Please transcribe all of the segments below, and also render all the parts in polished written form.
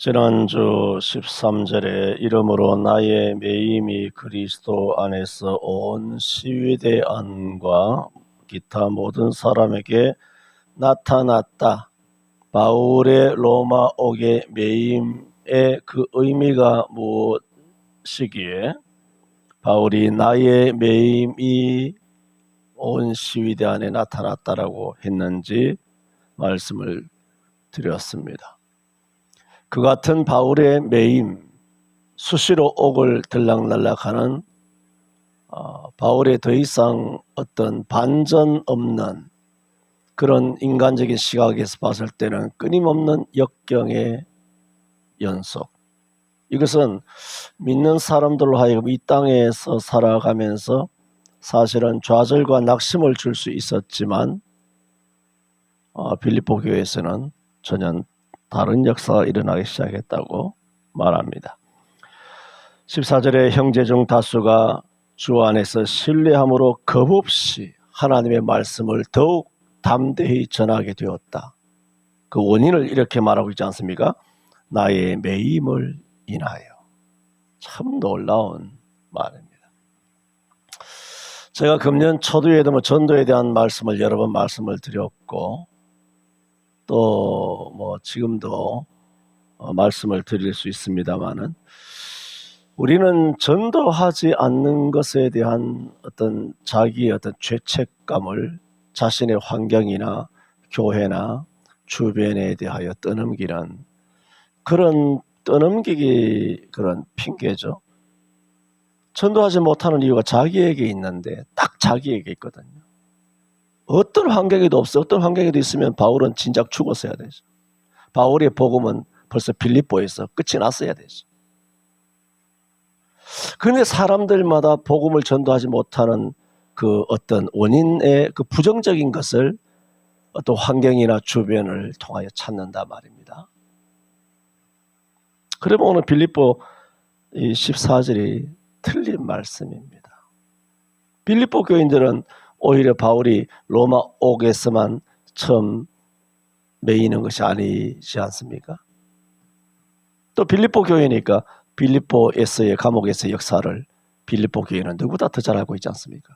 지난주 13절에 이러므로 나의 매임이 그리스도 안에서 온 시위대 안과 기타 모든 사람에게 나타났다. 바울의 로마 옥의 매임의 그 의미가 무엇이기에 바울이 나의 매임이 온 시위대 안에 나타났다라고 했는지 말씀을 드렸습니다. 그 같은 바울의 매임, 수시로 옥을 들락날락하는 바울의 더 이상 어떤 반전 없는 그런 인간적인 시각에서 봤을 때는 끊임없는 역경의 연속. 이것은 믿는 사람들로 하여금 이 땅에서 살아가면서 사실은 좌절과 낙심을 줄 수 있었지만 빌립보 교회에서는 전혀 다른 역사가 일어나기 시작했다고 말합니다. 14절에 형제 중 다수가 주 안에서 신뢰함으로 겁없이 하나님의 말씀을 더욱 담대히 전하게 되었다. 그 원인을 이렇게 말하고 있지 않습니까? 나의 매임을 인하여. 참 놀라운 말입니다. 제가 금년 초두에도 전도에 대한 말씀을 여러 번 말씀을 드렸고 또 지금도 말씀을 드릴 수 있습니다만은 우리는 전도하지 않는 것에 대한 어떤 자기의 어떤 죄책감을 자신의 환경이나 교회나 주변에 대하여 떠넘기는 그런 그런 핑계죠. 전도하지 못하는 이유가 자기에게 있는데 딱 자기에게 있거든요. 어떤 환경에도 없어요. 어떤 환경에도 있으면 바울은 진작 죽었어야 되죠. 바울의 복음은 벌써 빌립보에서 끝이 났어야 되죠. 그런데 사람들마다 복음을 전도하지 못하는 그 어떤 원인의 그 부정적인 것을 어떤 환경이나 주변을 통하여 찾는다 말입니다. 그러면 오늘 빌립보 14절이 틀린 말씀입니다. 빌립보 교인들은 오히려 바울이 로마 옥에서만 처음 매이는 것이 아니지 않습니까? 또 빌립보 교회니까 빌립보에서의 감옥에서의 역사를 빌립보 교회는 누구보다 더 잘 알고 있지 않습니까?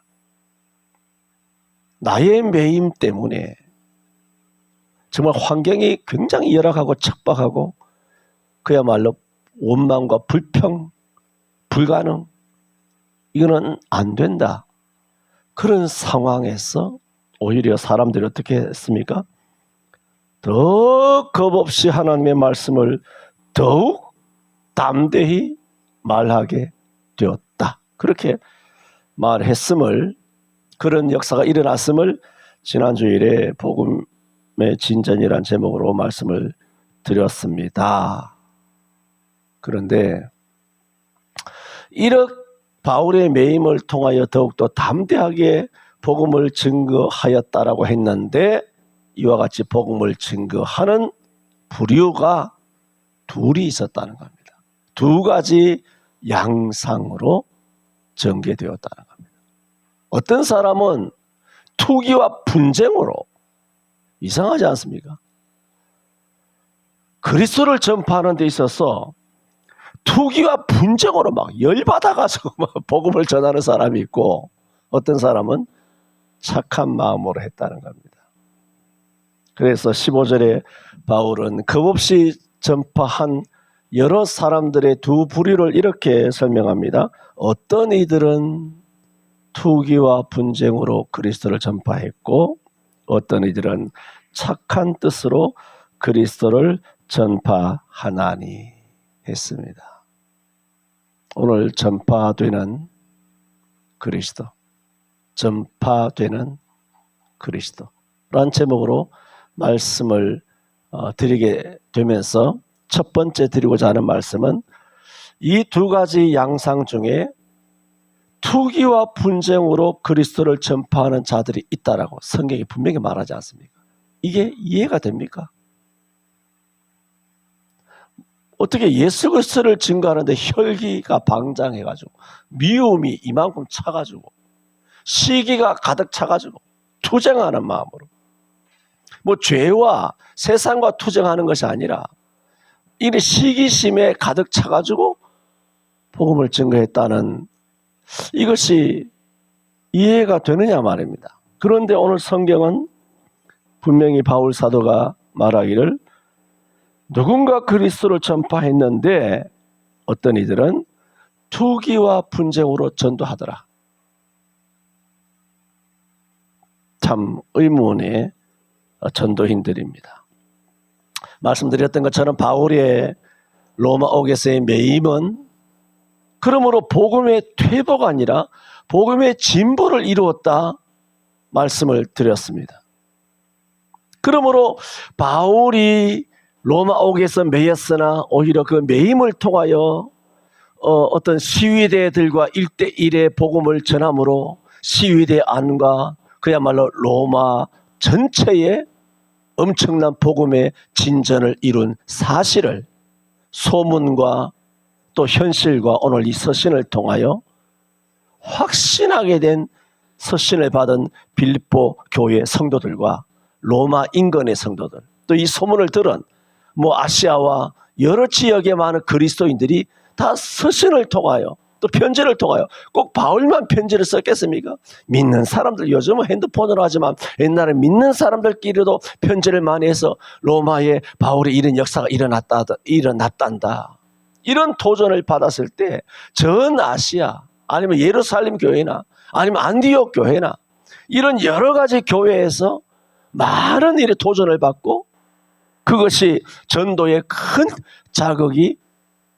나의 매임 때문에 정말 환경이 굉장히 열악하고 척박하고 그야말로 원망과 불평, 불가능, 이거는 안 된다. 그런 상황에서 오히려 사람들이 어떻게 했습니까? 더 겁없이 하나님의 말씀을 더욱 담대히 말하게 되었다. 그렇게 말했음을, 그런 역사가 일어났음을 지난주일에 복음의 진전이란 제목으로 말씀을 드렸습니다. 그런데 이렇게 바울의 매임을 통하여 더욱더 담대하게 복음을 증거하였다라고 했는데 이와 같이 복음을 증거하는 부류가 둘이 있었다는 겁니다. 두 가지 양상으로 전개되었다는 겁니다. 어떤 사람은 투기와 분쟁으로, 이상하지 않습니까? 그리스도를 전파하는 데 있어서 투기와 분쟁으로 막 열받아가지고 막 복음을 전하는 사람이 있고, 어떤 사람은 착한 마음으로 했다는 겁니다. 그래서 15절에 바울은 겁없이 전파한 여러 사람들의 두 부류를 이렇게 설명합니다. 어떤 이들은 투기와 분쟁으로 그리스도를 전파했고 어떤 이들은 착한 뜻으로 그리스도를 전파하나니 했습니다. 오늘 전파되는 그리스도, 전파되는 그리스도라는 제목으로 말씀을 드리게 되면서 첫 번째 드리고자 하는 말씀은 이 두 가지 양상 중에 투기와 분쟁으로 그리스도를 전파하는 자들이 있다라고 성경이 분명히 말하지 않습니까? 이게 이해가 됩니까? 어떻게 예수 그리스도를 증거하는데 혈기가 방장해가지고 미움이 이만큼 차가지고 시기가 가득 차가지고 투쟁하는 마음으로, 죄와 세상과 투쟁하는 것이 아니라 이래 시기심에 가득 차가지고 복음을 증거했다는 이것이 이해가 되느냐 말입니다. 그런데 오늘 성경은 분명히 바울 사도가 말하기를 누군가 그리스도를 전파했는데 어떤 이들은 투기와 분쟁으로 전도하더라. 참 의문의 전도인들입니다. 말씀드렸던 것처럼 바울의 로마 옥에서의 매임은 그러므로 복음의 퇴보가 아니라 복음의 진보를 이루었다 말씀을 드렸습니다. 그러므로 바울이 로마 옥에서 매였으나 오히려 그 매임을 통하여 어떤 시위대들과 1대1의 복음을 전함으로 시위대 안과 그야말로 로마 전체에 엄청난 복음의 진전을 이룬 사실을 소문과 또 현실과 오늘 이 서신을 통하여 확신하게 된 서신을 받은 빌립보 교회 성도들과 로마 인근의 성도들, 또 이 소문을 들은 아시아와 여러 지역의 많은 그리스도인들이 다 서신을 통하여 또 편지를 통하여 꼭 바울만 편지를 썼겠습니까? 믿는 사람들, 요즘은 핸드폰으로 하지만 옛날에 믿는 사람들끼리도 편지를 많이 해서 로마에 바울의 이런 역사가 일어났단다. 이런 도전을 받았을 때 전 아시아 아니면 예루살렘 교회나 아니면 안디옥 교회나 이런 여러 가지 교회에서 많은 일에 도전을 받고 그것이 전도에 큰 자극이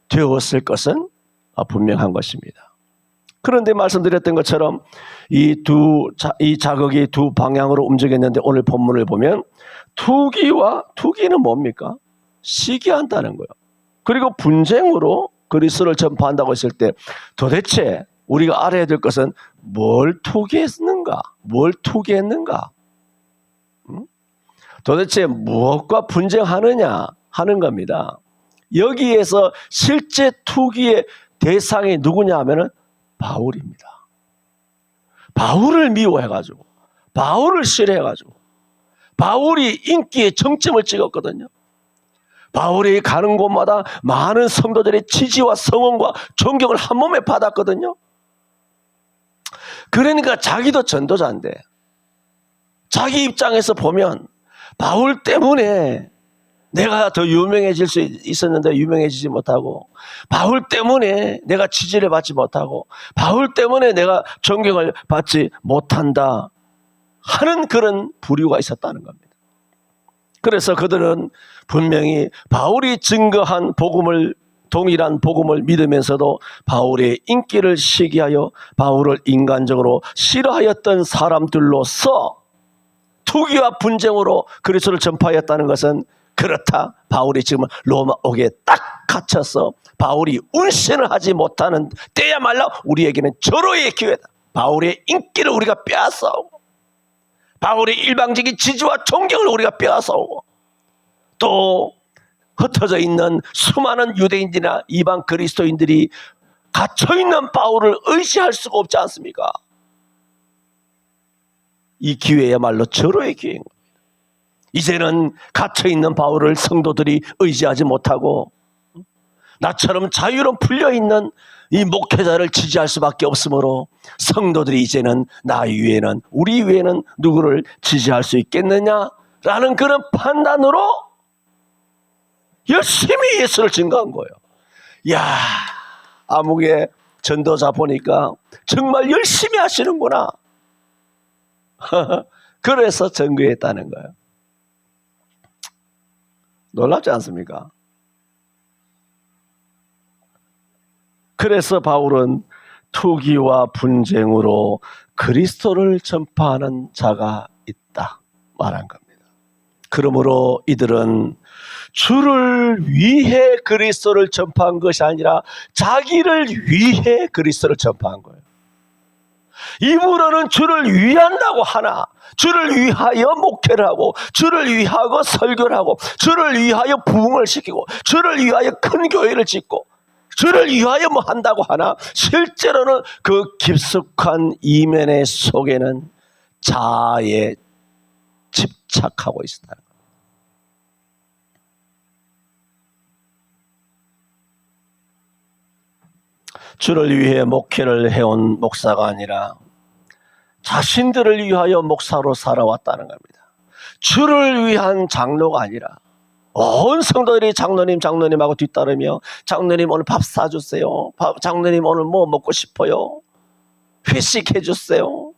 되었을 것은 분명한 것입니다. 그런데 말씀드렸던 것처럼 이 자극이 두 방향으로 움직였는데 오늘 본문을 보면 투기는 뭡니까? 시기한다는 거예요. 그리고 분쟁으로 그리스도를 전파한다고 했을 때 도대체 우리가 알아야 될 것은 뭘 투기했는가? 도대체 무엇과 분쟁하느냐 하는 겁니다. 여기에서 실제 투기의 대상이 누구냐 하면은 바울입니다. 바울을 미워해가지고, 바울을 싫어해가지고, 바울이 인기의 정점을 찍었거든요. 바울이 가는 곳마다 많은 성도들의 지지와 성원과 존경을 한 몸에 받았거든요. 그러니까 자기도 전도자인데 자기 입장에서 보면 바울 때문에 내가 더 유명해질 수 있었는데 유명해지지 못하고, 바울 때문에 내가 지지를 받지 못하고, 바울 때문에 내가 존경을 받지 못한다 하는 그런 부류가 있었다는 겁니다. 그래서 그들은 분명히 바울이 증거한 동일한 복음을 믿으면서도 바울의 인기를 시기하여 바울을 인간적으로 싫어하였던 사람들로서 투기와 분쟁으로 그리스도를 전파하였다는 것은 그렇다. 바울이 지금 로마 옥에 딱 갇혀서 바울이 운신을 하지 못하는 때야말로 우리에게는 절호의 기회다. 바울의 인기를 우리가 빼앗아오고, 바울의 일방적인 지지와 존경을 우리가 빼앗아오고, 또 흩어져 있는 수많은 유대인들이나 이방 그리스도인들이 갇혀있는 바울을 의지할 수가 없지 않습니까? 이 기회야말로 절호의 기회인 겁니다. 이제는 갇혀있는 바울을 성도들이 의지하지 못하고 나처럼 자유로 풀려있는 이 목회자를 지지할 수밖에 없으므로 성도들이 이제는 우리 위에는 누구를 지지할 수 있겠느냐라는 그런 판단으로 열심히 예수를 증거한 거예요. 이야, 아무개 전도자 보니까 정말 열심히 하시는구나. 그래서 증거했다는 거예요. 놀랍지 않습니까? 그래서 바울은 투기와 분쟁으로 그리스도를 전파하는 자가 있다 말한 겁니다. 그러므로 이들은 주를 위해 그리스도를 전파한 것이 아니라 자기를 위해 그리스도를 전파한 거예요. 입으로는 주를 위한다고 하나 주를 위하여 목회를 하고, 주를 위하여 설교를 하고, 주를 위하여 부흥을 시키고, 주를 위하여 큰 교회를 짓고, 주를 위하여 뭐 한다고 하나 실제로는 그 깊숙한 이면의 속에는 자아에 집착하고 있다. 주를 위해 목회를 해온 목사가 아니라 자신들을 위하여 목사로 살아왔다는 겁니다. 주를 위한 장로가 아니라 온 성도들이 장로님 장로님하고 뒤따르며 장로님 오늘 밥 사주세요. 장로님 오늘 뭐 먹고 싶어요. 회식해 주세요.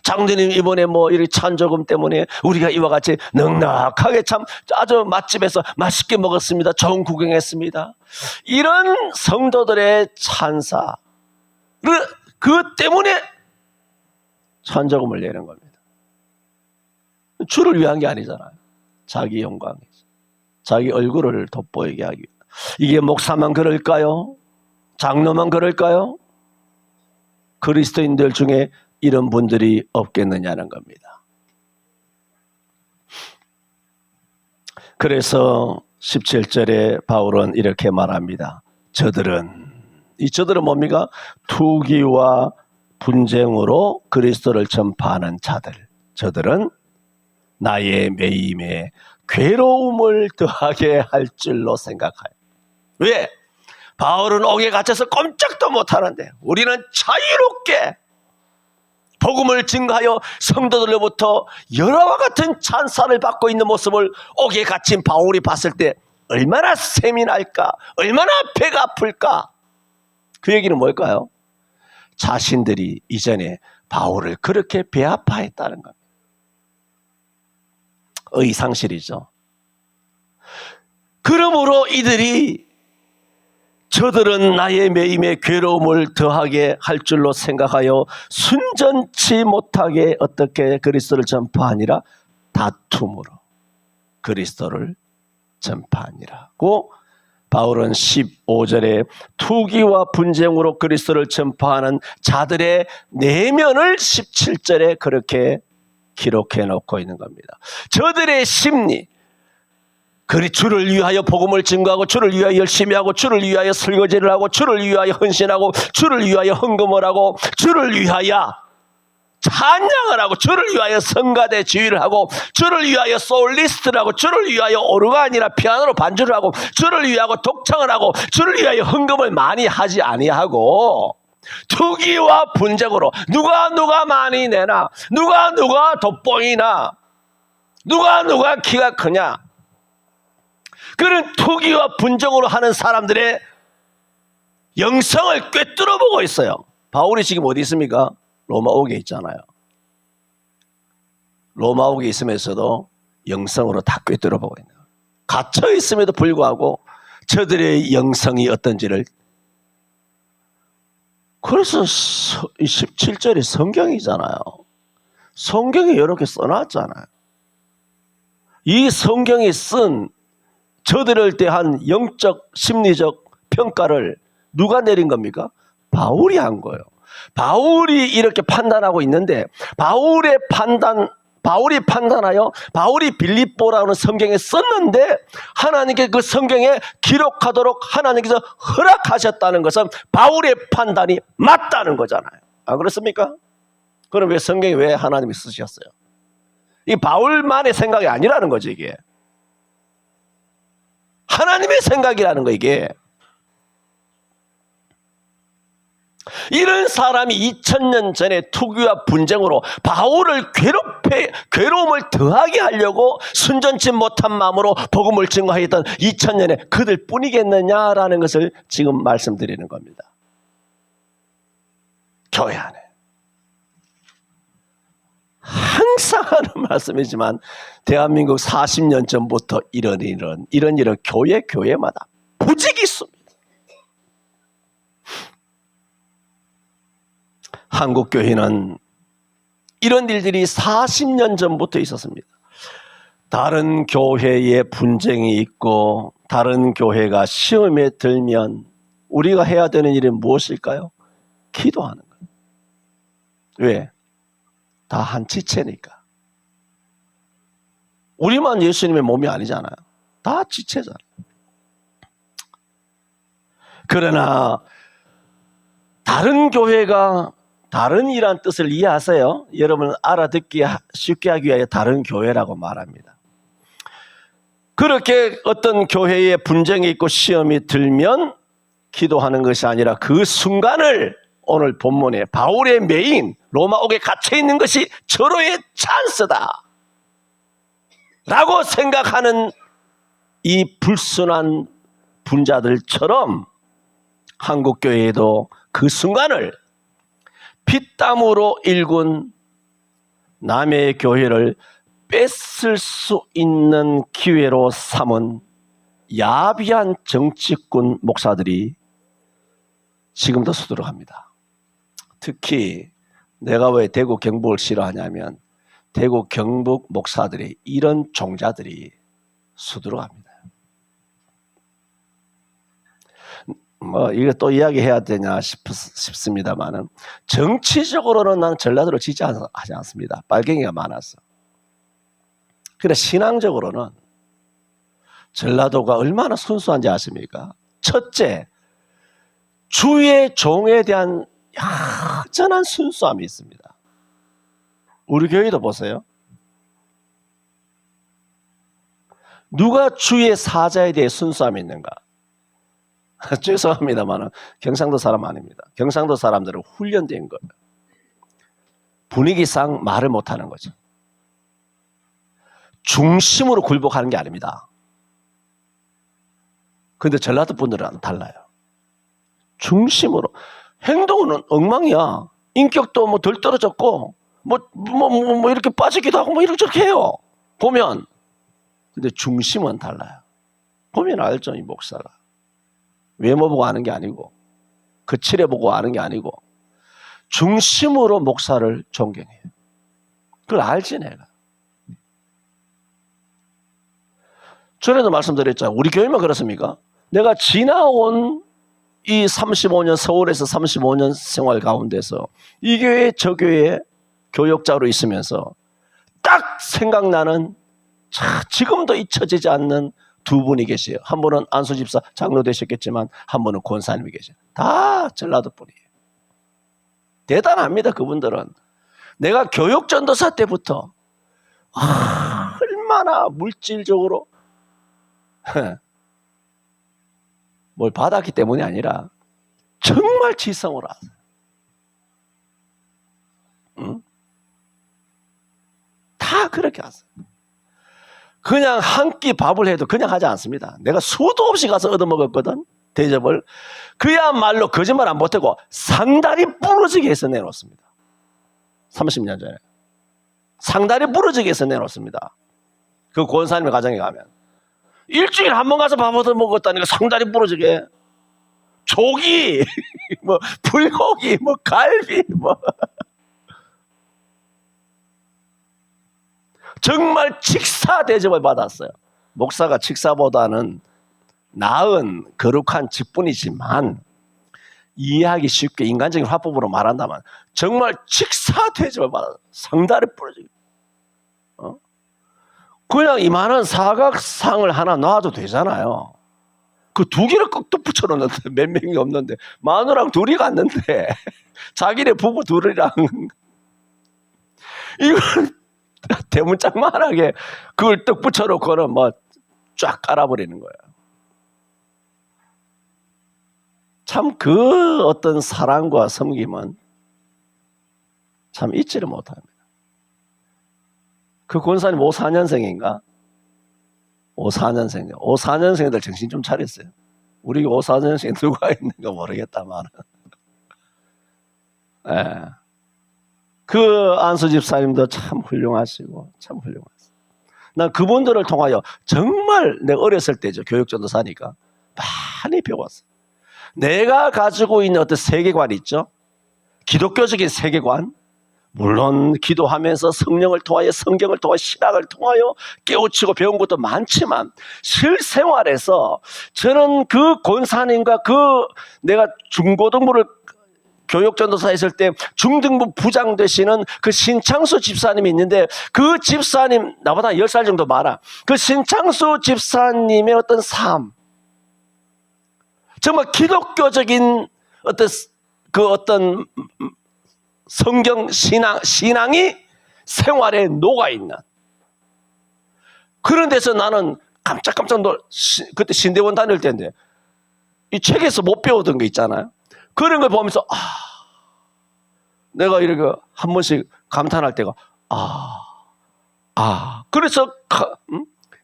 장로님 이번에 뭐 이렇게 찬조금 때문에 우리가 이와 같이 넉넉하게 참 아주 맛집에서 맛있게 먹었습니다. 좋은 구경했습니다. 이런 성도들의 찬사를 그 때문에 찬조금을 내는 겁니다. 주를 위한 게 아니잖아요. 자기 영광이죠. 자기 얼굴을 돋보이게 하기 위해. 이게 목사만 그럴까요? 장로만 그럴까요? 그리스도인들 중에 이런 분들이 없겠느냐는 겁니다. 그래서 17절에 바울은 이렇게 말합니다. 저들은 뭡니까? 투기와 분쟁으로 그리스도를 전파하는 자들. 저들은 나의 매임에 괴로움을 더하게 할 줄로 생각하여. 왜? 바울은 옥에 갇혀서 꼼짝도 못하는데 우리는 자유롭게 복음을 증거하여 성도들로부터 여러와 같은 찬사를 받고 있는 모습을 옥에 갇힌 바울이 봤을 때 얼마나 셈이 날까? 얼마나 배가 아플까? 그 얘기는 뭘까요? 자신들이 이전에 바울을 그렇게 배아파했다는 겁니다. 의상실이죠. 그러므로 이들이 저들은 나의 매임에 괴로움을 더하게 할 줄로 생각하여 순전치 못하게 어떻게 그리스도를 전파하니라? 다툼으로 그리스도를 전파하니라고 바울은 15절에 투기와 분쟁으로 그리스도를 전파하는 자들의 내면을 17절에 그렇게 기록해 놓고 있는 겁니다. 저들의 심리, 주를 위하여 복음을 증거하고 주를 위하여 열심히 하고 주를 위하여 설거지를 하고 주를 위하여 헌신하고 주를 위하여 헌금을 하고 주를 위하여 찬양을 하고 주를 위하여 성가대 지휘를 하고 주를 위하여 소울리스트를 하고 주를 위하여 오르가 아니라 피아노로 반주를 하고 주를 위하여 독창을 하고 주를 위하여 헌금을 많이 하지 아니하고 투기와 분쟁으로 누가 많이 내나 누가 돋보이나 누가 키가 크냐 그런 투기와 분쟁으로 하는 사람들의 영성을 꿰뚫어 보고 있어요. 바울이 지금 어디 있습니까? 로마옥에 있잖아요. 로마옥에 있으면서도 영성으로 다 꿰뚫어 보고 있는 거예요. 갇혀 있음에도 불구하고 저들의 영성이 어떤지를. 그래서 17절이 성경이잖아요. 성경에 이렇게 써놨잖아요. 이 성경이 쓴 저들을 대한 영적 심리적 평가를 누가 내린 겁니까? 바울이 한 거예요. 바울이 이렇게 판단하고 있는데 바울이 판단하여 바울이 빌립보라는 성경에 썼는데 하나님께 그 성경에 기록하도록 하나님께서 허락하셨다는 것은 바울의 판단이 맞다는 거잖아요. 안 그렇습니까? 그럼 왜 성경에 왜 하나님이 쓰셨어요? 이 바울만의 생각이 아니라는 거죠. 이게 하나님의 생각이라는 거. 이게 이런 사람이 2000년 전에 투기와 분쟁으로 바울을 괴로움을 더하게 하려고 순전치 못한 마음으로 복음을 증거하였던 2000년에 그들 뿐이겠느냐라는 것을 지금 말씀드리는 겁니다. 교회 안에 항상 하는 말씀이지만 대한민국 40년 전부터 이런 일은 교회마다 부직이 있습니다. 한국 교회는 이런 일들이 40년 전부터 있었습니다. 다른 교회에 분쟁이 있고 다른 교회가 시험에 들면 우리가 해야 되는 일은 무엇일까요? 기도하는 거예요. 왜? 다 한 지체니까. 우리만 예수님의 몸이 아니잖아요. 다 지체잖아요. 그러나 다른 교회가 다른 이란 뜻을 이해하세요? 여러분 알아듣기 쉽게 하기 위하여 다른 교회라고 말합니다. 그렇게 어떤 교회에 분쟁이 있고 시험이 들면 기도하는 것이 아니라 그 순간을 오늘 본문에 바울의 메인 로마옥에 갇혀 있는 것이 절호의 찬스다 라고 생각하는 이 불순한 분자들처럼 한국교회에도 그 순간을 피땀으로 일군 남의 교회를 뺏을 수 있는 기회로 삼은 야비한 정치꾼 목사들이 지금도 수두룩합니다. 특히 내가 왜 대구 경북을 싫어하냐면 대구 경북 목사들이 이런 종자들이 수두룩합니다. 이거 또 이야기해야 되냐 싶습니다만은 정치적으로는 나는 전라도를 지지하지 않습니다. 빨갱이가 많아서. 그래 신앙적으로는 전라도가 얼마나 순수한지 아십니까? 첫째, 주의 종에 대한 여전한 순수함이 있습니다. 우리 교회도 보세요. 누가 주의 사자에 대해 순수함이 있는가? 죄송합니다만 경상도 사람 아닙니다. 경상도 사람들은 훈련된 거예요. 분위기상 말을 못하는 거죠. 중심으로 굴복하는 게 아닙니다. 그런데 전라도 분들은 달라요. 중심으로. 행동은 엉망이야. 인격도 뭐 덜 떨어졌고 뭐 이렇게 빠지기도 하고 뭐 이렇게 해요. 보면. 근데 중심은 달라요. 보면 알죠, 이 목사가. 외모 보고 아는 게 아니고 거칠해 보고 아는 게 아니고 중심으로 목사를 존경해요. 그걸 알지 내가. 전에도 말씀드렸잖아요. 우리 교회만 그렇습니까? 내가 지나온 이 35년 서울에서 35년 생활 가운데서 이 교회 저 교회 교역자로 있으면서 딱 생각나는 지금도 잊혀지지 않는 두 분이 계세요. 한 분은 안수 집사 장로 되셨겠지만 한 분은 권사님이 계세요. 다 전라도 분이에요. 대단합니다. 그분들은. 내가 교육전도사 때부터 얼마나 물질적으로 뭘 받았기 때문이 아니라 정말 지성으로 하세요. 응? 다 그렇게 하세요. 그냥 한 끼 밥을 해도 그냥 하지 않습니다. 내가 수도 없이 가서 얻어먹었거든. 대접을. 그야말로 거짓말 안 보태고 상다리 부러지게 해서 내놓습니다. 30년 전에. 상다리 부러지게 해서 내놓습니다. 그 권사님의 가정에 가면. 일주일에 한 번 가서 밥 얻어먹었다니까 상다리 부러지게. 조기, 뭐 불고기, 뭐 갈비, 뭐. 정말 직사 대접을 받았어요. 목사가 직사보다는 나은 거룩한 직분이지만 이해하기 쉽게 인간적인 화법으로 말한다면 정말 직사 대접을 받았어요. 상다리 부러지게. 그냥 이만한 사각상을 하나 놔도 되잖아요. 그 두 개를 꼭 붙여놓는데 몇 명이 없는데 마누라랑 둘이 갔는데 자기네 부부 둘이랑 이걸 대문짝만하게 그걸 떡 붙여놓고는 뭐 쫙 깔아버리는 거예요. 참 그 어떤 사랑과 섬김은 참 잊지를 못합니다. 그 권사님 54년생인가? 54년생. 54년생들 정신 좀 차렸어요. 우리 54년생에 누가 있는가 모르겠다만. 예. 그 안수 집사님도 참 훌륭하시고 참 훌륭하세요. 난 그분들을 통하여 정말 내가 어렸을 때죠. 교육전도사니까 많이 배웠어요. 내가 가지고 있는 어떤 세계관이 있죠. 기독교적인 세계관. 물론 기도하면서 성령을 통하여 성경을 통하여 신학을 통하여 깨우치고 배운 것도 많지만 실생활에서 저는 그 권사님과 그 내가 중고등부를 교육전도사 했을 때 중등부 부장 되시는 그 신창수 집사님이 있는데 그 집사님 나보다 10살 정도 많아. 그 신창수 집사님의 어떤 삶 정말 기독교적인 어떤 성경 신앙이 생활에 녹아있는 그런 데서 나는 깜짝 그때 신대원 다닐 때인데 이 책에서 못 배우던 거 있잖아요. 그런 걸 보면서 내가 이렇게 한 번씩 감탄할 때가 그래서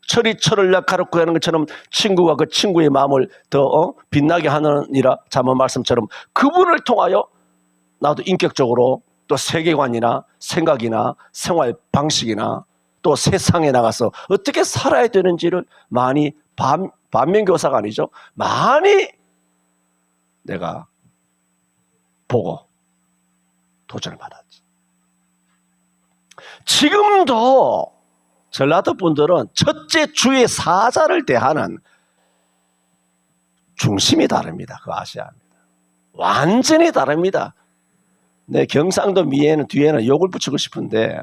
철이 철을 날카롭고 하는 것처럼 친구가 그 친구의 마음을 더 빛나게 하느니라 자문 말씀처럼 그분을 통하여 나도 인격적으로 또 세계관이나 생각이나 생활 방식이나 또 세상에 나가서 어떻게 살아야 되는지를 많이 반면교사가 아니죠. 많이 내가 보고 도전을 받았지. 지금도 전라도 분들은 첫째 주의 사자를 대하는 중심이 다릅니다. 그거 아셔야 합니다. 완전히 다릅니다. 내 경상도 미에는 뒤에는 욕을 붙이고 싶은데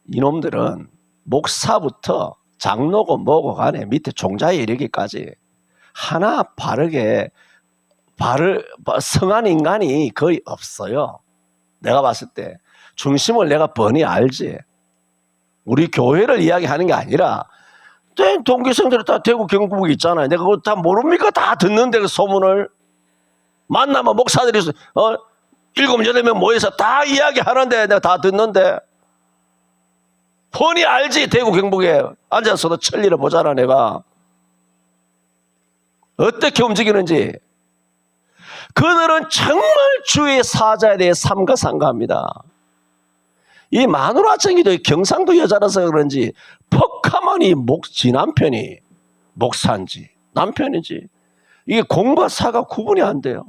이놈들은 목사부터 장로고 뭐고 간에 밑에 종자에 이르기까지 하나 바르게 성한 인간이 거의 없어요. 내가 봤을 때 중심을 내가 뻔히 알지. 우리 교회를 이야기하는 게 아니라 동기생들이 다 대구 경북 있잖아요. 내가 그거 다 모릅니까? 다 듣는데 그 소문을 만나면 목사들이 7, 8명 모여서 다 이야기하는데 내가 다 듣는데 뻔히 알지. 대구 경북에 앉아서도 천리를 보잖아. 내가 어떻게 움직이는지. 그들은 정말 주의 사자에 대해 삼가상가합니다. 이 마누라쟁이도 경상도 여자라서 그런지 퍽하면 지 남편이 목사인지 남편인지 이게 공과 사가 구분이 안 돼요.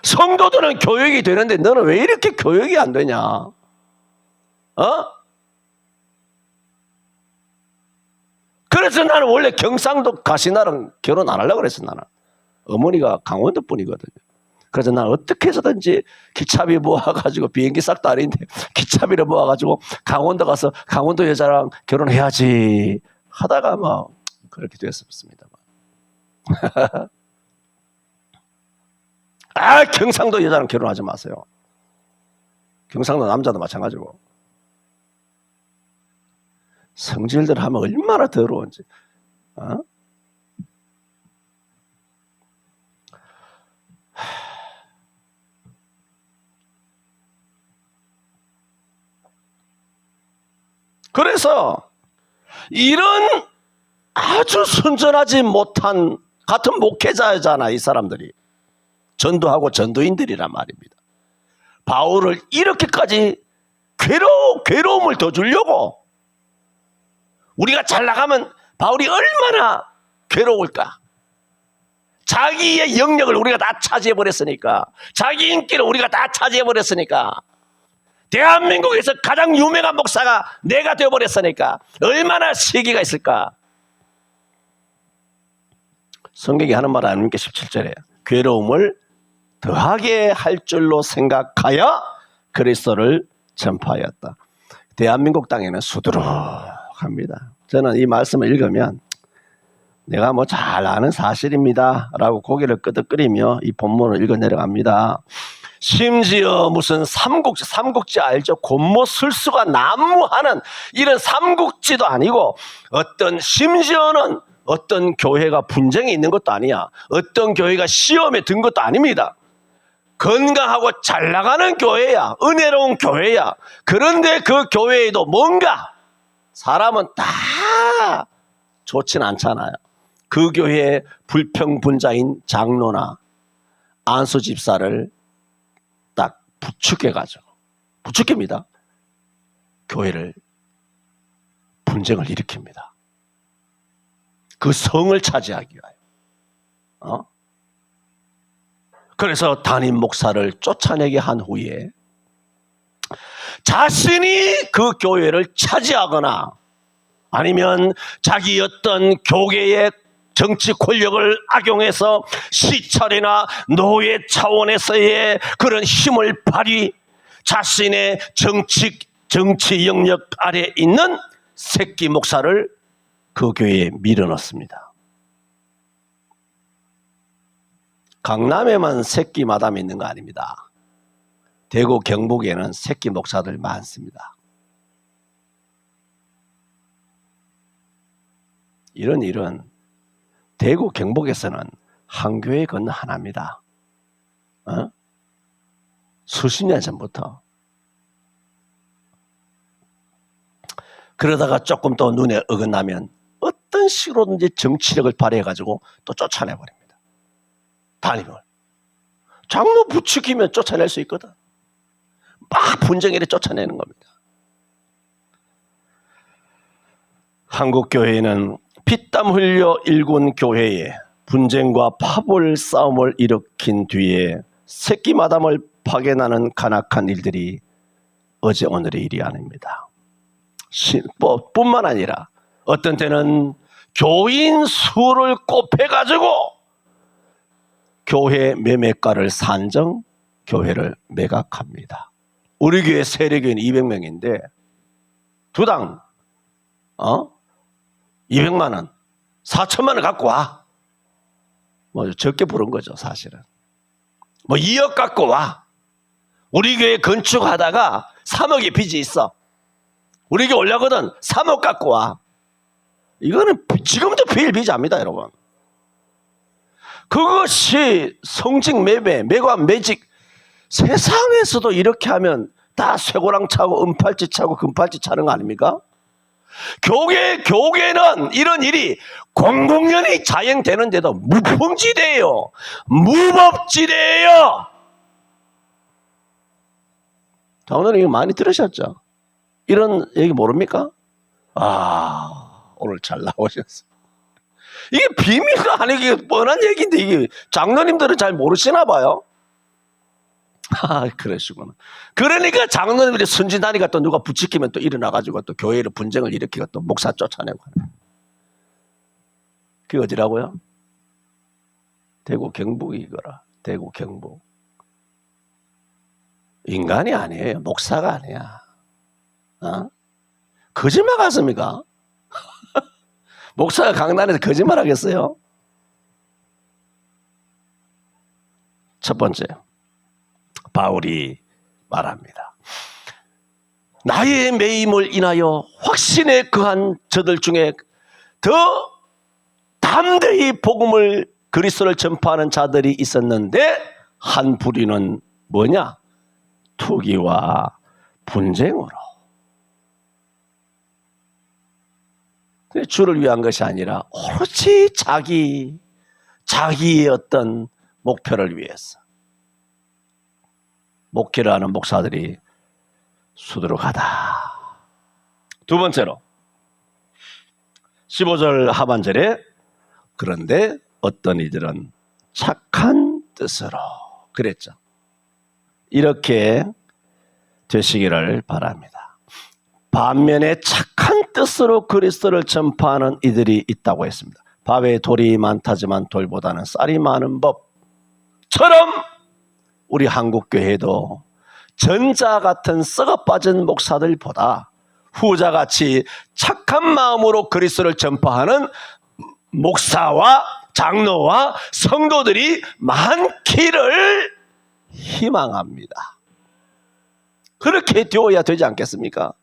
성도들은 교육이 되는데 너는 왜 이렇게 교육이 안 되냐? 그래서 나는 원래 경상도 가시나랑 결혼 안 하려고 그랬어. 나는 어머니가 강원도 분이거든요. 그래서 나는 어떻게 해서든지 기차비 모아가지고 비행기 싹도 아닌데 기차비를 모아가지고 강원도 가서 강원도 여자랑 결혼해야지 하다가 뭐 그렇게 됐었습니다. 경상도 여자랑 결혼하지 마세요. 경상도 남자도 마찬가지고. 성질들 하면 얼마나 더러운지. 그래서 이런 아주 순전하지 못한 같은 목회자잖아. 이 사람들이 전도하고 전도인들이란 말입니다. 바울을 이렇게까지 괴로움을 더 주려고. 우리가 잘 나가면 바울이 얼마나 괴로울까. 자기의 영역을 우리가 다 차지해버렸으니까, 자기 인기를 우리가 다 차지해버렸으니까, 대한민국에서 가장 유명한 목사가 내가 되어버렸으니까 얼마나 시기가 있을까. 성경이 하는 말 아닙니까? 17절에 괴로움을 더하게 할 줄로 생각하여 그리스도를 전파하였다. 대한민국 땅에는 수두룩합니다. 저는 이 말씀을 읽으면 내가 뭐 잘 아는 사실입니다 라고 고개를 끄덕거리며 이 본문을 읽어 내려갑니다. 심지어 무슨 삼국지 알죠? 곤모술수가 난무하는 이런 삼국지도 아니고 심지어는 어떤 교회가 분쟁이 있는 것도 아니야. 어떤 교회가 시험에 든 것도 아닙니다. 건강하고 잘 나가는 교회야. 은혜로운 교회야. 그런데 그 교회에도 뭔가 사람은 다 좋진 않잖아요. 그 교회의 불평분자인 장로나 안수 집사를 딱 부추겨가지고 부추깁니다. 교회를 분쟁을 일으킵니다. 그 성을 차지하기 위하여. 그래서 담임 목사를 쫓아내게 한 후에 자신이 그 교회를 차지하거나 아니면 자기 어떤 교계의 정치 권력을 악용해서 시찰이나 노예 차원에서의 그런 힘을 발휘 자신의 정치 영역 아래 있는 새끼 목사를 그 교회에 밀어넣습니다. 강남에만 새끼 마담이 있는 거 아닙니다. 대구 경북에는 새끼 목사들 많습니다. 이런 일은 대구 경북에서는 한 교회 건너 하나입니다. 수십 년 전부터. 그러다가 조금 또 눈에 어긋나면 어떤 식으로든지 정치력을 발휘해가지고 또 쫓아내버립니다. 담임을. 장로 부추기면 쫓아낼 수 있거든. 막 분쟁이래 쫓아내는 겁니다. 한국교회는 피땀 흘려 일군 교회에 분쟁과 파벌 싸움을 일으킨 뒤에 새끼마담을 파괴하는 간악한 일들이 어제 오늘의 일이 아닙니다. 뿐만 아니라 어떤 때는 교인 수를 곱해가지고 교회 매매가를 산정, 교회를 매각합니다. 우리 교회 세례교인 200명인데 두당 200만 원, 4천만 원 갖고 와. 뭐 적게 부른 거죠, 사실은. 뭐 2억 갖고 와. 우리 교회 건축하다가 3억의 빚이 있어. 우리 교회 올려거든 3억 갖고 와. 이거는 지금도 비일비재합니다, 여러분. 그것이 성직 매매, 매관 매직, 세상에서도 이렇게 하면 다 쇠고랑 차고 은팔찌 차고 금팔찌 차는 거 아닙니까? 교계는 이런 일이 공공연히 자행되는데도 무풍지대예요. 무법지대예요. 장로님 이거 많이 들으셨죠? 이런 얘기 모릅니까? 오늘 잘 나오셨어요. 이게 비밀도 아니고 뻔한 얘기인데 이게 장로님들은 잘 모르시나 봐요. 그러시구나. 그러니까 장로님들이 순진하니까 또 누가 부추기면 또 일어나가지고 또 교회로 분쟁을 일으키고 또 목사 쫓아내고 하는. 그게 어디라고요? 대구 경북이거라. 대구 경북. 인간이 아니에요. 목사가 아니야. 거짓말 같습니까? 목사가 강단에서 거짓말 하겠어요? 첫 번째, 바울이 말합니다. 나의 매임을 인하여 확신에 거한 저들 중에 더 담대히 복음을 그리스도를 전파하는 자들이 있었는데 한 부류는 뭐냐? 투기와 분쟁으로. 주를 위한 것이 아니라 오로지 자기의 어떤 목표를 위해서 목회를 하는 목사들이 수두룩하다. 두 번째로 15절 하반절에 그런데 어떤 이들은 착한 뜻으로 그랬죠. 이렇게 되시기를 바랍니다. 반면에 착한 뜻으로 그리스도를 전파하는 이들이 있다고 했습니다. 밥에 돌이 많다지만 돌보다는 쌀이 많은 법처럼 우리 한국교회도 전자 같은 썩어빠진 목사들보다 후자같이 착한 마음으로 그리스도를 전파하는 목사와 장로와 성도들이 많기를 희망합니다. 그렇게 되어야 되지 않겠습니까?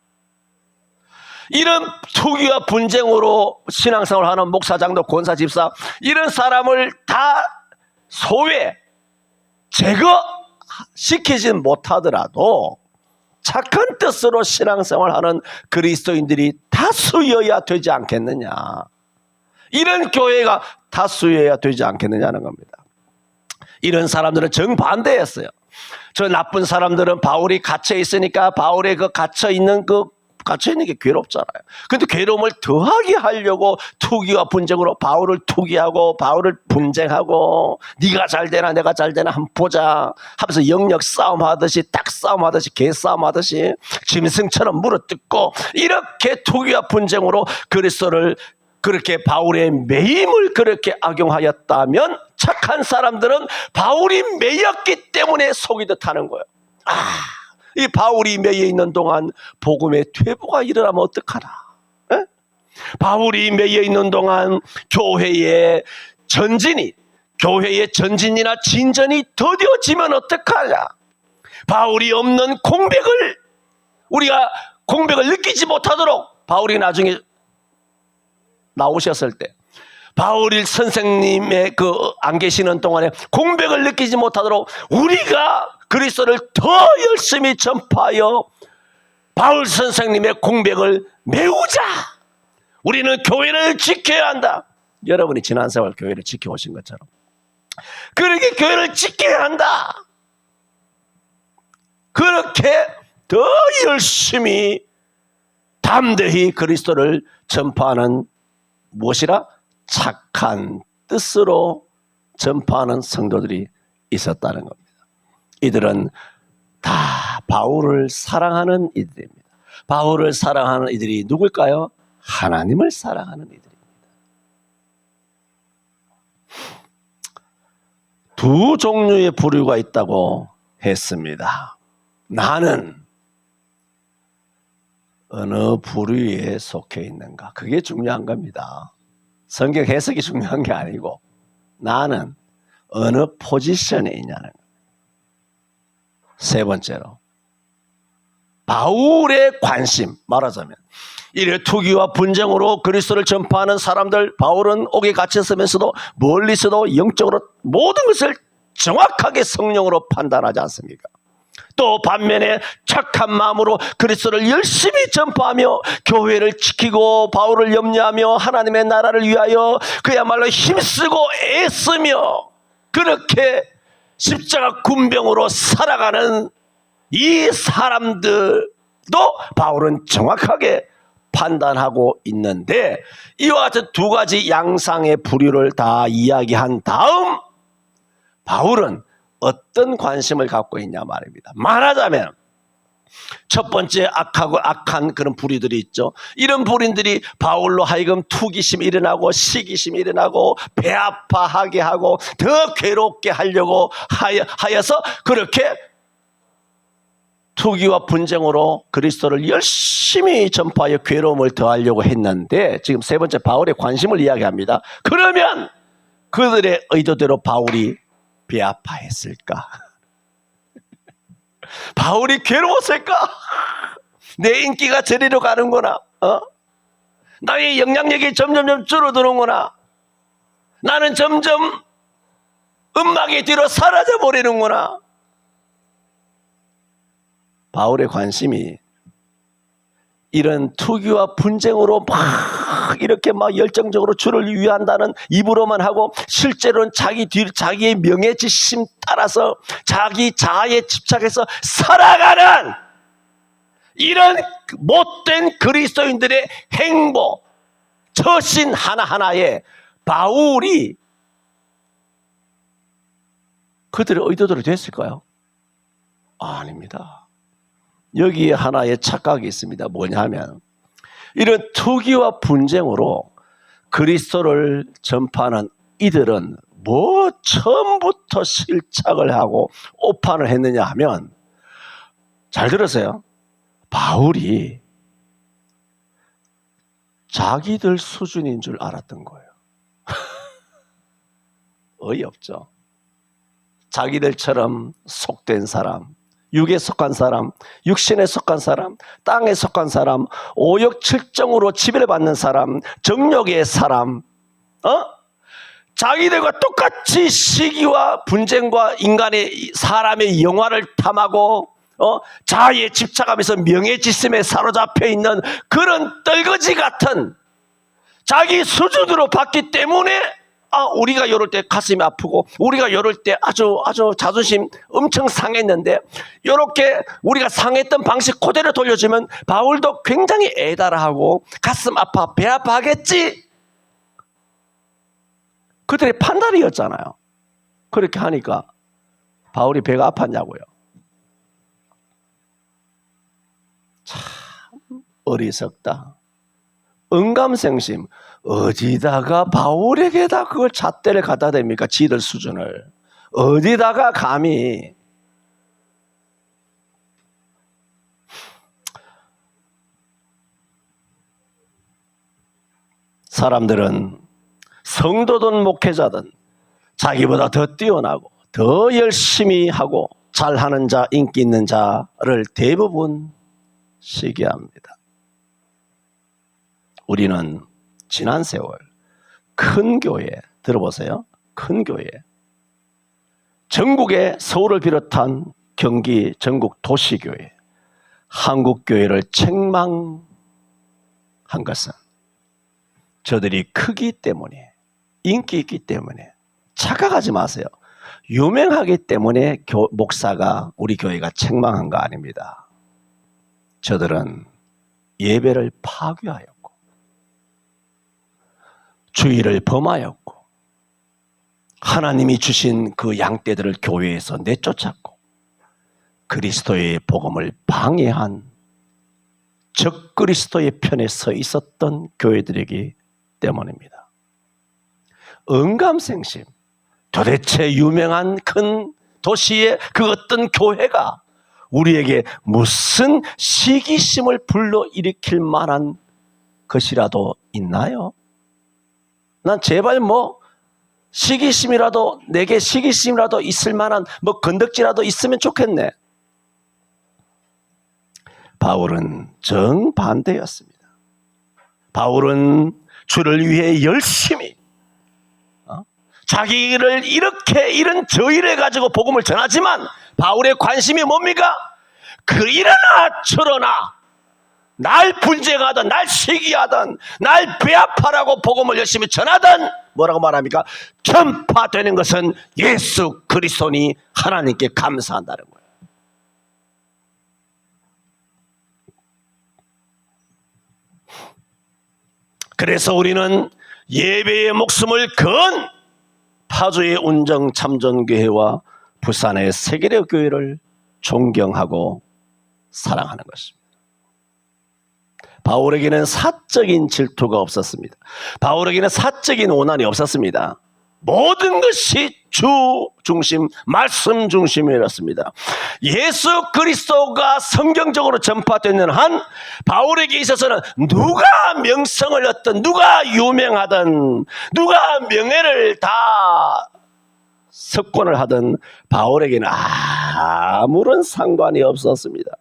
이런 투기와 분쟁으로 신앙생활을 하는 목사, 장로, 권사, 집사 이런 사람을 다 소외, 제거시키진 못하더라도 착한 뜻으로 신앙생활하는 그리스도인들이 다수여야 되지 않겠느냐. 이런 교회가 다수여야 되지 않겠느냐는 겁니다. 이런 사람들은 정반대였어요. 저 나쁜 사람들은 바울이 갇혀 있으니까 바울의 그 갇혀 있는 게 괴롭잖아요. 근데 괴로움을 더하게 하려고 투기와 분쟁으로 바울을 투기하고 바울을 분쟁하고 네가 잘 되나 내가 잘 되나 한번 보자 하면서 영역 싸움하듯이 딱 싸움하듯이 개싸움하듯이 짐승처럼 물어뜯고 이렇게 투기와 분쟁으로 그리스도를 그렇게 바울의 매임을 그렇게 악용하였다면 착한 사람들은 바울이 매였기 때문에 속이 듯하는 거예요. 이 바울이 매여 있는 동안 복음의 퇴보가 일어나면 어떡하나? 에? 바울이 매여 있는 동안 교회의 전진이나 진전이 더뎌지면 어떡하냐? 바울이 없는 우리가 공백을 느끼지 못하도록 바울이 나중에 나오셨을 때 바울 선생님의 그 안 계시는 동안에 공백을 느끼지 못하도록 우리가 그리스도를 더 열심히 전파하여 바울 선생님의 공백을 메우자. 우리는 교회를 지켜야 한다. 여러분이 지난 세월 교회를 지켜오신 것처럼 그렇게 교회를 지켜야 한다. 그렇게 더 열심히 담대히 그리스도를 전파하는 무엇이라? 착한 뜻으로 전파하는 성도들이 있었다는 겁니다. 이들은 다 바울을 사랑하는 이들입니다. 바울을 사랑하는 이들이 누굴까요? 하나님을 사랑하는 이들입니다. 두 종류의 부류가 있다고 했습니다. 나는 어느 부류에 속해 있는가? 그게 중요한 겁니다. 성경 해석이 중요한 게 아니고 나는 어느 포지션에 있냐는 거예요. 세 번째로 바울의 관심, 말하자면 이래 투기와 분쟁으로 그리스도를 전파하는 사람들, 바울은 옥에 갇혔으면서도 멀리서도 영적으로 모든 것을 정확하게 성령으로 판단하지 않습니까? 또 반면에 착한 마음으로 그리스도를 열심히 전파하며 교회를 지키고 바울을 염려하며 하나님의 나라를 위하여 그야말로 힘쓰고 애쓰며 그렇게 십자가 군병으로 살아가는 이 사람들도 바울은 정확하게 판단하고 있는데, 이와 같은 두 가지 양상의 부류를 다 이야기한 다음 바울은 어떤 관심을 갖고 있냐 말입니다. 말하자면 첫 번째 악한 그런 부류들이 있죠. 이런 부류들이 바울로 하여금 투기심이 일어나고 시기심이 일어나고 배 아파하게 하고 더 괴롭게 하려고 하여서 그렇게 투기와 분쟁으로 그리스도를 열심히 전파하여 괴로움을 더하려고 했는데, 지금 세 번째 바울의 관심을 이야기합니다. 그러면 그들의 의도대로 바울이 배 아파했을까? 바울이 괴로웠을까? 내 인기가 저리로 가는구나. 나의 영향력이 점점 줄어드는구나. 나는 점점 음악의 뒤로 사라져 버리는구나. 바울의 관심이 이런 투기와 분쟁으로 막 이렇게 막 열정적으로 주를 위한다는 입으로만 하고 실제로는 자기의 명예지심 따라서 자기 자아에 집착해서 살아가는 이런 못된 그리스도인들의 행보, 처신 하나하나에 바울이 그들의 의도대로 됐을까요? 아닙니다. 여기에 하나의 착각이 있습니다. 뭐냐면 이런 투기와 분쟁으로 그리스도를 전파하는 이들은 뭐 처음부터 실착을 하고 오판을 했느냐 하면, 잘 들으세요. 바울이 자기들 수준인 줄 알았던 거예요. 어이없죠. 자기들처럼 속된 사람, 육에 속한 사람, 육신에 속한 사람, 땅에 속한 사람, 오욕칠정으로 지배를 받는 사람, 정욕의 사람, 자기들과 똑같이 시기와 분쟁과 인간의 사람의 영화를 탐하고 자아에 집착하면서 명예지심에 사로잡혀 있는 그런 떨거지 같은 자기 수준으로 봤기 때문에 우리가 이럴 때 가슴이 아프고 우리가 이럴 때 아주 자존심 엄청 상했는데, 이렇게 우리가 상했던 방식 그대로 돌려주면 바울도 굉장히 애달아하고 가슴 아파 배 아파하겠지. 그들의 판단이었잖아요. 그렇게 하니까 바울이 배가 아팠냐고요. 참 어리석다. 언감생심. 어디다가 바울에게다 그걸 잣대를 갖다 댑니까? 지들 수준을. 어디다가 감히. 사람들은 성도든 목회자든 자기보다 더 뛰어나고 더 열심히 하고 잘하는 자, 인기 있는 자를 대부분 시기합니다. 우리는 지난 세월 큰 교회 들어보세요. 큰 교회. 전국의 서울을 비롯한 경기 전국 도시교회, 한국교회를 책망한 것은 저들이 크기 때문에, 인기 있기 때문에, 착각하지 마세요. 유명하기 때문에 목사가 우리 교회가 책망한 거 아닙니다. 저들은 예배를 파괴하였고 주의를 범하였고 하나님이 주신 그 양떼들을 교회에서 내쫓았고 그리스도의 복음을 방해한 적그리스도의 편에 서 있었던 교회들이기 때문입니다. 언감생심, 도대체 유명한 큰 도시의 그 어떤 교회가 우리에게 무슨 시기심을 불러일으킬 만한 것이라도 있나요? 난 제발 시기심이라도, 내게 시기심이라도 있을 만한 건덕지라도 있으면 좋겠네. 바울은 정반대였습니다. 바울은 주를 위해 열심히 자기를 이런 저일을 가지고 복음을 전하지만 바울의 관심이 뭡니까? 그러나 저러나 날 분쟁하든 날 시기하든 날 배아파라고 복음을 열심히 전하든 뭐라고 말합니까? 전파되는 것은 예수 그리스도니 하나님께 감사한다는 거예요. 그래서 우리는 예배의 목숨을 건 파주의 운정 참전교회와 부산의 세계대 교회를 존경하고 사랑하는 것입니다. 바울에게는 사적인 질투가 없었습니다. 바울에게는 사적인 오난이 없었습니다. 모든 것이 주 중심, 말씀 중심이었습니다. 예수 그리스도가 성경적으로 전파되는 한 바울에게 있어서는 누가 명성을 얻든 누가 유명하든 누가 명예를 다 석권을 하든 바울에게는 아무런 상관이 없었습니다.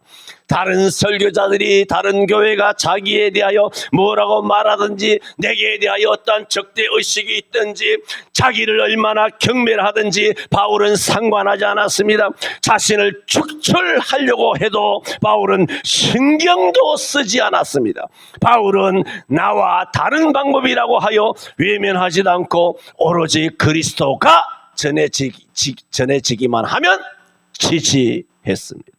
다른 설교자들이 다른 교회가 자기에 대하여 뭐라고 말하든지 내게 대하여 어떤 적대의식이 있든지 자기를 얼마나 경멸하든지 바울은 상관하지 않았습니다. 자신을 축출하려고 해도 바울은 신경도 쓰지 않았습니다. 바울은 나와 다른 방법이라고 하여 외면하지도 않고 오로지 그리스도가 전해지기만 하면 지지했습니다.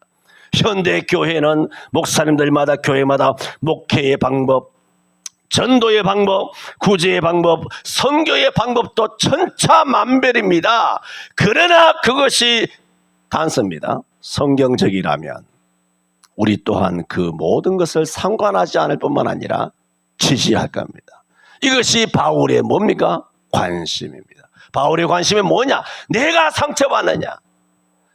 현대 교회는 목사님들마다 교회마다 목회의 방법, 전도의 방법, 구제의 방법, 선교의 방법도 천차만별입니다. 그러나 그것이 단서입니다. 성경적이라면 우리 또한 그 모든 것을 상관하지 않을 뿐만 아니라 지지할 겁니다. 이것이 바울의 뭡니까? 관심입니다. 바울의 관심이 뭐냐? 내가 상처받느냐?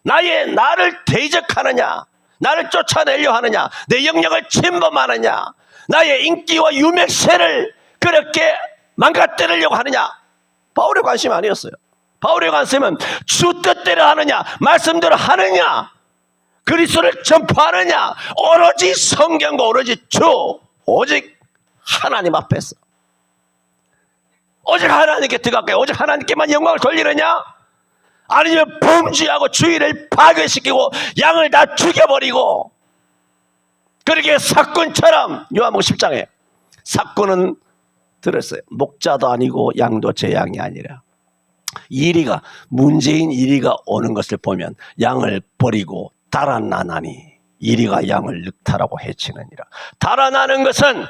나를 대적하느냐? 나를 쫓아내려 하느냐? 내 영역을 침범하느냐? 나의 인기와 유명세를 그렇게 망가뜨리려고 하느냐? 바울의 관심이 아니었어요. 바울의 관심은 주 뜻대로 하느냐? 말씀대로 하느냐? 그리스도를 전파하느냐? 오로지 성경과 오로지 오직 하나님 앞에서 오직 하나님께 들어갈까요? 오직 하나님께만 영광을 돌리느냐? 아니면 범죄하고 주의를 파괴시키고 양을 다 죽여버리고 그렇게 사꾼처럼 요한복음 10장에 사꾼은 들었어요. 목자도 아니고 양도 제 양이 아니라 문제인 이리가 오는 것을 보면 양을 버리고 달아나나니 이리가 양을 늑탈하고 해치느니라. 달아나는 것은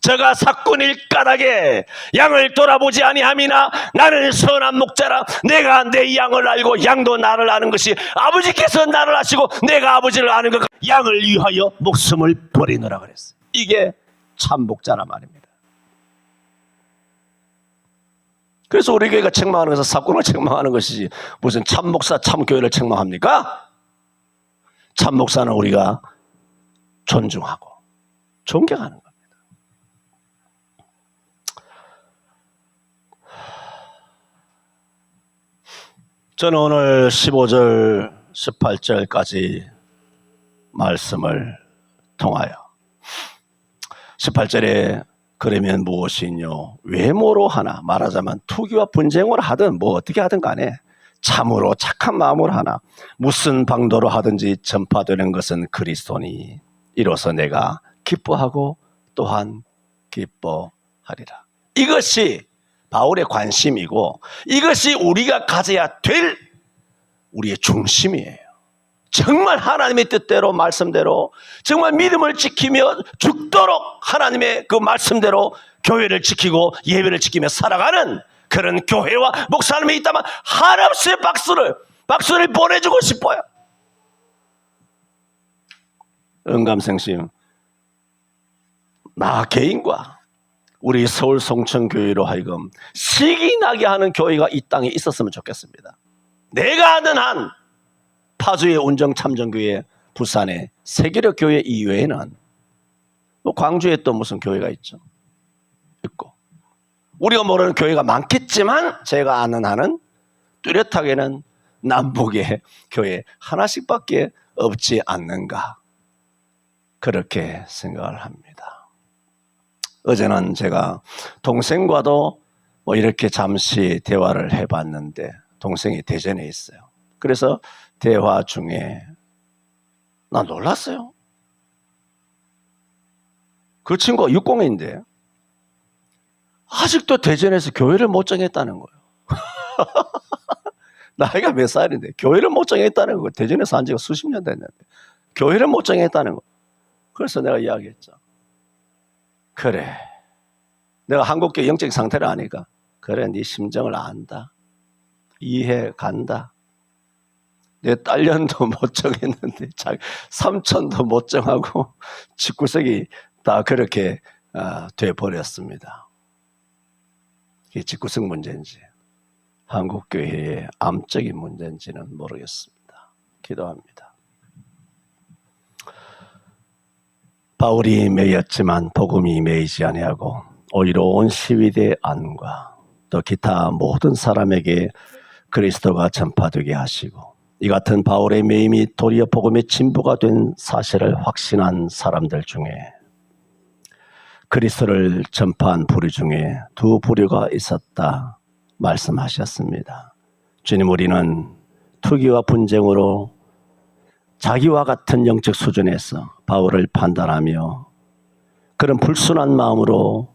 저가 사꾼일 까닭에 양을 돌아보지 아니함이나 나는 선한 목자라 내가 내 양을 알고 양도 나를 아는 것이 아버지께서 나를 아시고 내가 아버지를 아는 것 양을 위하여 목숨을 버리노라 그랬어요. 이게 참 목자란 말입니다. 그래서 우리 교회가 책망하는 것은 사꾼을 책망하는 것이지 무슨 참 목사 참 교회를 책망합니까? 참 목사는 우리가 존중하고 존경하는 겁니다. 저는 오늘 15절, 18절까지 말씀을 통하여 18절에 그러면 무엇이뇨? 외모로 하나, 말하자면 투기와 분쟁으로 하든 뭐 어떻게 하든 간에 참으로 착한 마음으로 하나, 무슨 방도로 하든지 전파되는 것은 그리스도니 이로써 내가 기뻐하고 또한 기뻐하리라. 이것이 바울의 관심이고 이것이 우리가 가져야 될 우리의 중심이에요. 정말 하나님의 뜻대로 말씀대로 정말 믿음을 지키며 죽도록 하나님의 그 말씀대로 교회를 지키고 예배를 지키며 살아가는 그런 교회와 목사님이 있다면 한없이 박수를 보내주고 싶어요. 은감생심, 나 개인과 우리 서울 송천교회로 하여금 시기 나게 하는 교회가 이 땅에 있었으면 좋겠습니다. 내가 아는 한 파주의 운정참정교회, 부산의 세계력 교회 이외에는 뭐 광주에 또 무슨 교회가 있죠? 있고 우리가 모르는 교회가 많겠지만 제가 아는 한은 뚜렷하게는 남북의 교회 하나씩밖에 없지 않는가 그렇게 생각을 합니다. 어제는 제가 동생과도 뭐 이렇게 잠시 대화를 해봤는데 동생이 대전에 있어요. 그래서 대화 중에 나 놀랐어요. 그 친구가 60인데 아직도 대전에서 교회를 못 정했다는 거예요. 나이가 몇 살인데 교회를 못 정했다는 거예요. 대전에서 산 지가 수십 년 됐는데 교회를 못 정했다는 거예요. 그래서 내가 이야기했죠. 그래, 내가 한국교회 영적 상태를 아니까 그래, 네 심정을 안다. 이해 간다. 내 딸년도 못 정했는데 삼촌도 못 정하고 집구석이 다 그렇게 돼버렸습니다. 이게 집구석 문제인지 한국교회의 암적인 문제인지는 모르겠습니다. 기도합니다. 바울이 매였지만 복음이 매이지 아니하고 오히려 온 시위대 안과 또 기타 모든 사람에게 그리스도가 전파되게 하시고 이 같은 바울의 매임이 도리어 복음의 진보가 된 사실을 확신한 사람들 중에 그리스도를 전파한 부류 중에 두 부류가 있었다 말씀하셨습니다. 주님, 우리는 투기와 분쟁으로 자기와 같은 영적 수준에서 바울을 판단하며 그런 불순한 마음으로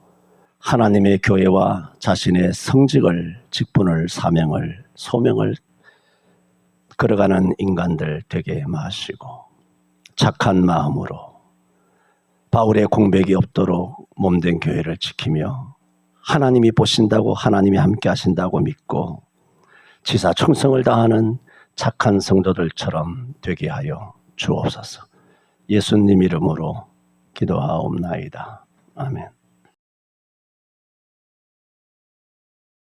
하나님의 교회와 자신의 성직을, 직분을, 사명을, 소명을 걸어가는 인간들 되게 마시고 착한 마음으로 바울의 공백이 없도록 몸된 교회를 지키며 하나님이 보신다고 하나님이 함께 하신다고 믿고 지사 충성을 다하는 착한 성도들처럼 되게 하여 주옵소서. 예수님 이름으로 기도하옵나이다. 아멘.